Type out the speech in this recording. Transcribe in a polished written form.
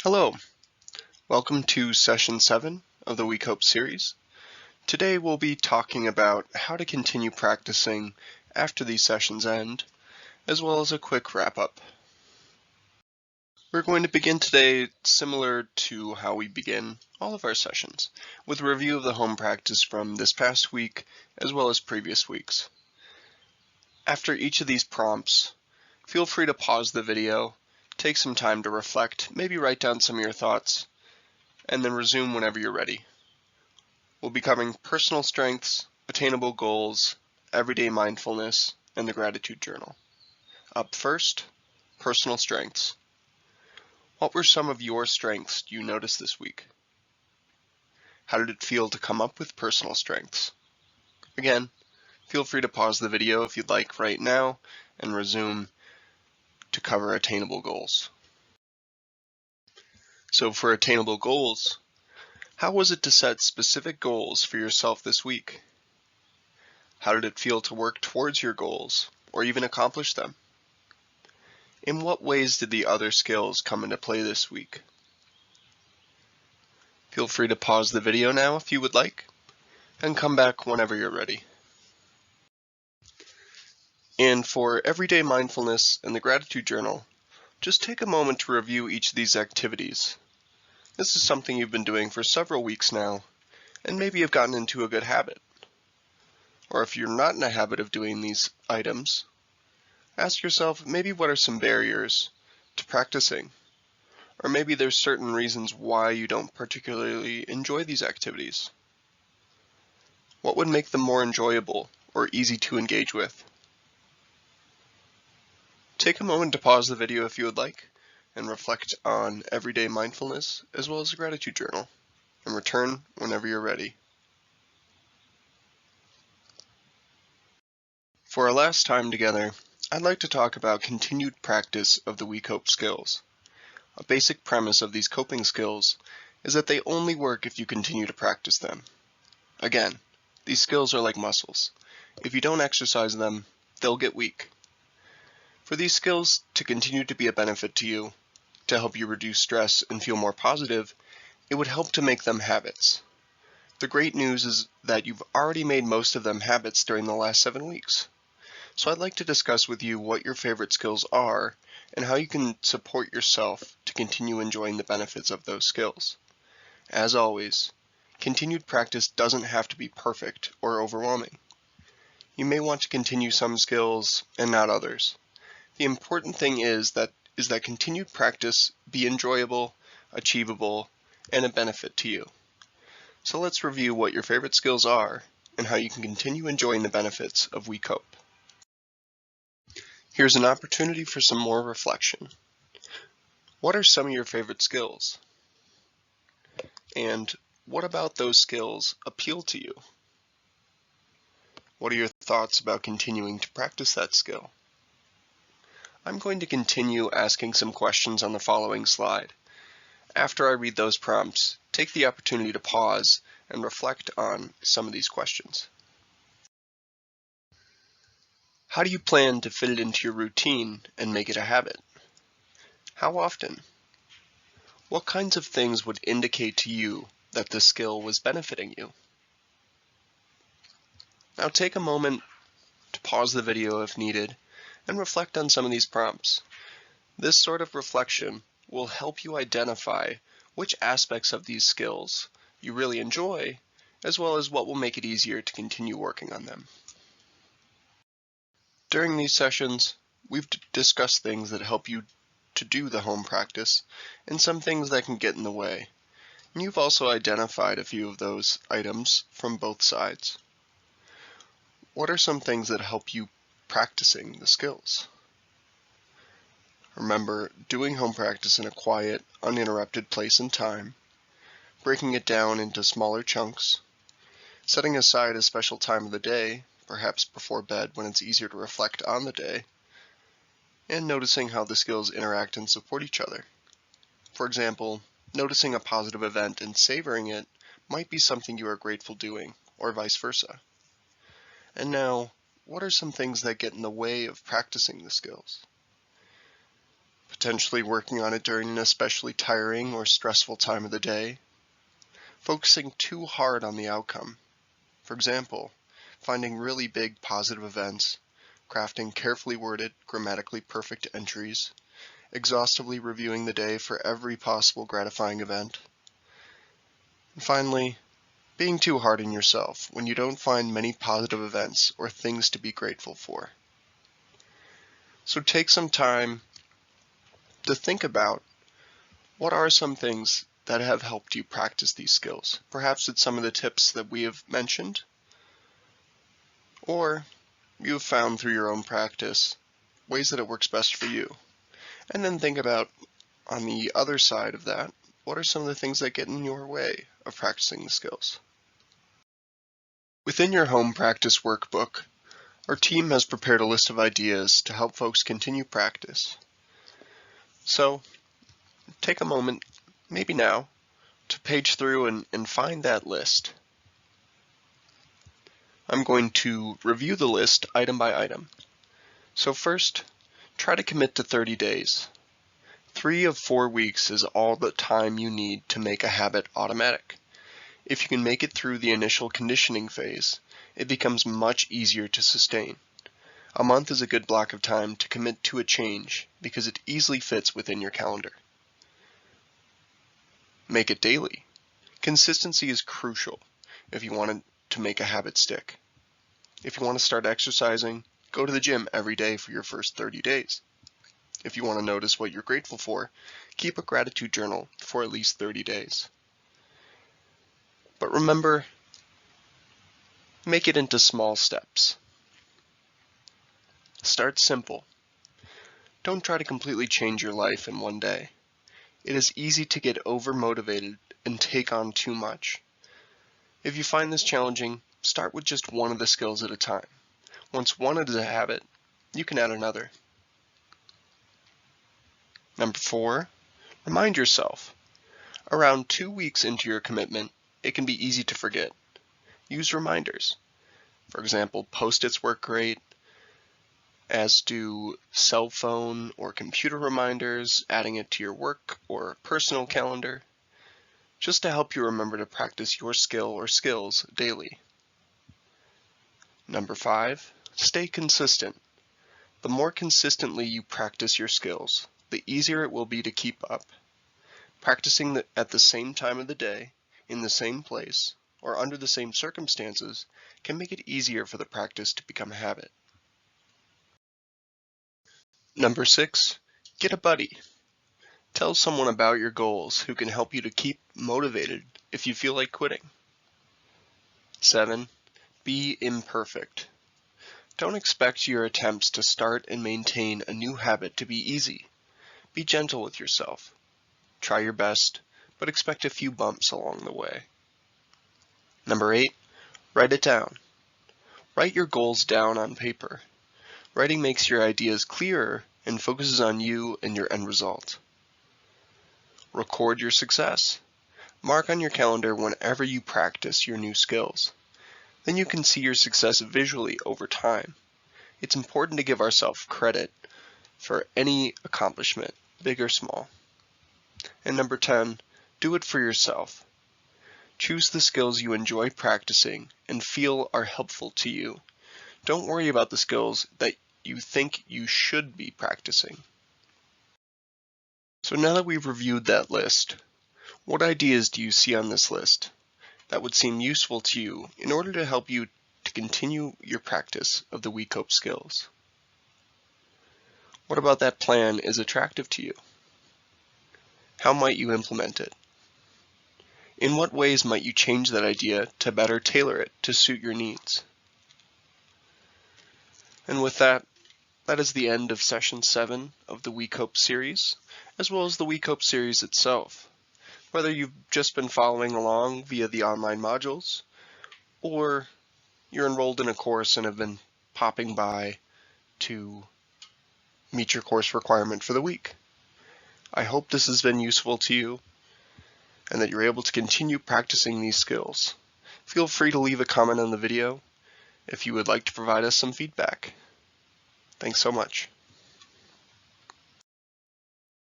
Hello, welcome to session 7 of the WeCope series. Today we'll be talking about how to continue practicing after these sessions end, as well as a quick wrap-up. We're going to begin today similar to how we begin all of our sessions, with a review of the home practice from this past week, as well as previous weeks. After each of these prompts, feel free to pause the video, take some time to reflect, maybe write down some of your thoughts, and then resume whenever you're ready. We'll be covering personal strengths, attainable goals, everyday mindfulness, and the gratitude journal. Up first, personal strengths. What were some of your strengths you noticed this week? How did it feel to come up with personal strengths? Again, feel free to pause the video if you'd like right now and resume to cover attainable goals. So for attainable goals, how was it to set specific goals for yourself this week? How did it feel to work towards your goals, or even accomplish them? In what ways did the other skills come into play this week? Feel free to pause the video now if you would like, and come back whenever you're ready. And for everyday mindfulness and the gratitude journal, just take a moment to review each of these activities. This is something you've been doing for several weeks now, and maybe you've gotten into a good habit. Or if you're not in a habit of doing these items, ask yourself maybe what are some barriers to practicing, or maybe there's certain reasons why you don't particularly enjoy these activities. What would make them more enjoyable or easy to engage with? Take a moment to pause the video if you would like, and reflect on everyday mindfulness as well as the gratitude journal, and return whenever you're ready. For our last time together, I'd like to talk about continued practice of the WeCope skills. A basic premise of these coping skills is that they only work if you continue to practice them. Again, these skills are like muscles. If you don't exercise them, they'll get weak. For these skills to continue to be a benefit to you, to help you reduce stress and feel more positive, it would help to make them habits. The great news is that you've already made most of them habits during the last 7 weeks. So I'd like to discuss with you what your favorite skills are and how you can support yourself to continue enjoying the benefits of those skills. As always, continued practice doesn't have to be perfect or overwhelming. You may want to continue some skills and not others. The important thing is that continued practice be enjoyable, achievable, and a benefit to you. So let's review what your favorite skills are and how you can continue enjoying the benefits of WeCope. Here's an opportunity for some more reflection. What are some of your favorite skills? And what about those skills appeal to you? What are your thoughts about continuing to practice that skill? I'm going to continue asking some questions on the following slide. After I read those prompts, take the opportunity to pause and reflect on some of these questions. How do you plan to fit it into your routine and make it a habit? How often? What kinds of things would indicate to you that the skill was benefiting you? Now take a moment to pause the video if needed and reflect on some of these prompts. This sort of reflection will help you identify which aspects of these skills you really enjoy, as well as what will make it easier to continue working on them. During these sessions, we've discussed things that help you to do the home practice and some things that can get in the way. And you've also identified a few of those items from both sides. What are some things that help you practicing the skills? Remember, doing home practice in a quiet, uninterrupted place and time, breaking it down into smaller chunks, setting aside a special time of the day, perhaps before bed when it's easier to reflect on the day, and noticing how the skills interact and support each other. For example, noticing a positive event and savoring it might be something you are grateful doing, or vice versa. And now, what are some things that get in the way of practicing the skills? potentially working on it during an especially tiring or stressful time of the day, focusing too hard on the outcome. For example, finding really big positive events, crafting carefully worded, grammatically perfect entries, exhaustively reviewing the day for every possible gratifying event, and finally, being too hard on yourself when you don't find many positive events or things to be grateful for. So take some time to think about what are some things that have helped you practice these skills. Perhaps it's some of the tips that we have mentioned, or you have found through your own practice ways that it works best for you. And then think about, on the other side of that, what are some of the things that get in your way of practicing the skills? Within your home practice workbook, our team has prepared a list of ideas to help folks continue practice. So, take a moment, maybe now, to page through and find that list. I'm going to review the list item by item. So first, try to commit to 30 days. 3 of 4 weeks is all the time you need to make a habit automatic. If you can make it through the initial conditioning phase, it becomes much easier to sustain. A month is a good block of time to commit to a change because it easily fits within your calendar. Make it daily. Consistency is crucial if you want to make a habit stick. If you want to start exercising, go to the gym every day for your first 30 days. If you want to notice what you're grateful for, keep a gratitude journal for at least 30 days. But remember, make it into small steps. Start simple. Don't try to completely change your life in one day. It is easy to get overmotivated and take on too much. If you find this challenging, start with just one of the skills at a time. Once one is a habit, you can add another. Number 4, remind yourself. Around 2 weeks into your commitment, it can be easy to forget. Use reminders. For example, Post-its work great, as do cell phone or computer reminders, adding it to your work or personal calendar, just to help you remember to practice your skill or skills daily. Number 5, stay consistent. The more consistently you practice your skills, the easier it will be to keep up. Practicing at the same time of the day, in the same place, or under the same circumstances can make it easier for the practice to become a habit. Number 6, get a buddy. Tell someone about your goals who can help you to keep motivated if you feel like quitting. 7, be imperfect. Don't expect your attempts to start and maintain a new habit to be easy. Be gentle with yourself. Try your best, but expect a few bumps along the way. Number 8, write it down. Write your goals down on paper. Writing makes your ideas clearer and focuses on you and your end result. Record your success. Mark on your calendar whenever you practice your new skills. Then you can see your success visually over time. It's important to give ourselves credit for any accomplishment, big or small. And number 10, do it for yourself. Choose the skills you enjoy practicing and feel are helpful to you. Don't worry about the skills that you think you should be practicing. So now that we've reviewed that list, what ideas do you see on this list that would seem useful to you in order to help you to continue your practice of the WeCope skills? What about that plan is attractive to you? How might you implement it? In what ways might you change that idea to better tailor it to suit your needs? And with that, that is the end of session 7 of the WeCope series, as well as the WeCope series itself. Whether you've just been following along via the online modules, or you're enrolled in a course and have been popping by to meet your course requirement for the week. I hope this has been useful to you and that you're able to continue practicing these skills. Feel free to leave a comment on the video if you would like to provide us some feedback. Thanks so much.